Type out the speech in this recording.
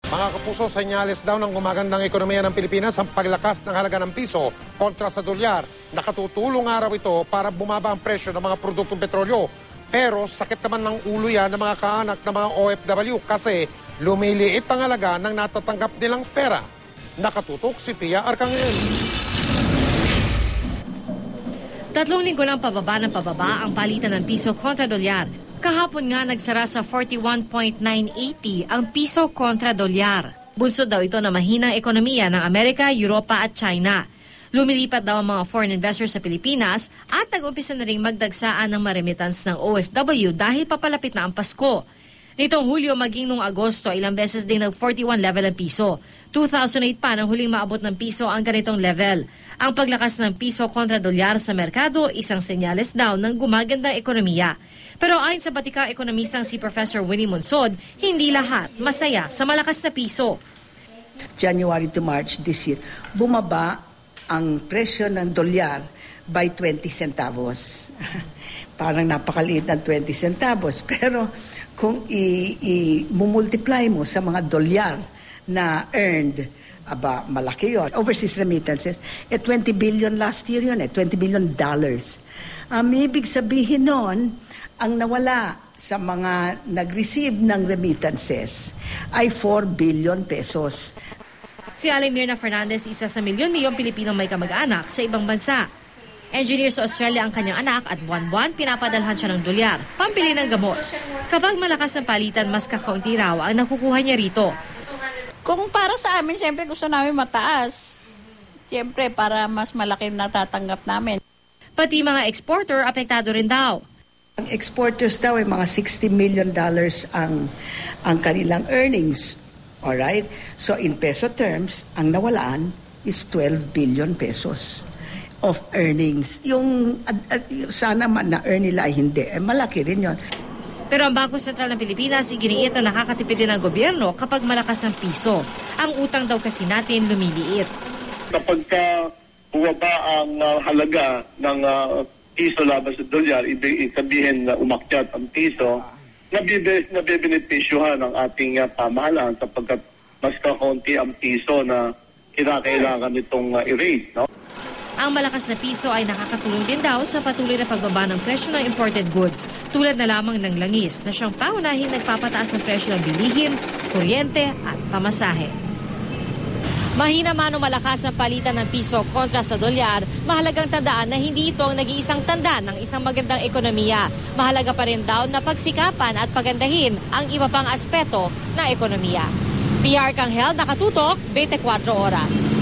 Mga kapuso, senyales daw ng gumagandang ekonomiya ng Pilipinas ang paglakas ng halaga ng piso kontra sa dolyar. Nakatutulong araw ito para bumaba ang presyo ng mga produktong petrolyo. Pero sakit naman ng ulo yan ng mga kaanak ng mga OFW kasi lumiliit ang halaga ng natatanggap nilang pera. Nakatutok si Pia Arcangel. 3 linggo ng pababa ang palitan ng piso kontra dolyar. Kahapon nga nagsara sa 41.980 ang piso kontra dolyar. Bunsod daw ito na mahinang ekonomiya ng Amerika, Europa at China. Lumilipat daw ang mga foreign investors sa Pilipinas at nag-umpisa na ring magdagsaan ng maremittance ng OFW dahil papalapit na ang Pasko. Nitong Hulyo maging noong Agosto, ilang beses din nag-41 level ang piso. 2008 pa nang huling maabot ng piso ang ganitong level. Ang paglakas ng piso kontra dolyar sa merkado, isang senyales daw ng gumagandang ekonomiya. Pero ayon sa batikang ekonomistang si Professor Winnie Monsod, hindi lahat masaya sa malakas na piso. January to March this year, bumaba ang presyo ng dolyar by 20 centavos. Parang napakaliit ng 20 centavos. Pero kung i-multiply mo sa mga dolyar na earned, malaki yun. Overseas remittances, 20 billion last year yun, $20 billion. Ibig sabihin nun, ang nawala sa mga nag-receive ng remittances ay 4 billion pesos. Si Aling Mirna Fernandez, isa sa milyon-milyong Pilipinong may kamag-anak sa ibang bansa. Engineer sa Australia ang kanyang anak at buwan-buwan pinapadalhan siya ng dolyar, pambili ng gamot. Kapag malakas ang palitan, mas kakaunti raw ang nakukuha niya rito. Kung para sa amin, siyempre gusto namin mataas. Siyempre para mas malaki natatanggap namin. Pati mga exporter, apektado rin daw. Ang exporters daw ay mga $60 million ang kanilang earnings. Alright? So in peso terms, ang nawalaan is 12 billion pesos of earnings. Yung sana man na-earn nila ay hindi. Malaki rin yon. Pero ang Bangko Sentral ng Pilipinas, iginiit na nakakatipid din ang gobyerno kapag malakas ang piso. Ang utang daw kasi natin lumiliit. Kapag bumaba ang halaga ng piso laban sa dolyar, ibig sabihin na umakyat ang piso, nabibenepisyuhan ang ating pamahalaan sapagkat mas kakaunti ang piso na kinakailangan nitong i-rate. No? Ang malakas na piso ay nakakatulong din daw sa patuloy na pagbaba ng presyo ng imported goods, tulad na lamang ng langis na siyang paunahing nagpapataas ng presyo ng bilihin, kuryente at pamasahe. Mahina man o malakas ang palitan ng piso kontra sa dolyar, mahalagang tandaan na hindi ito ang nag-iisang tanda ng isang magandang ekonomiya. Mahalaga pa rin daw na pagsikapan at pagandahin ang iba pang aspeto ng ekonomiya. PR Kanghel, nakatutok, 24 oras.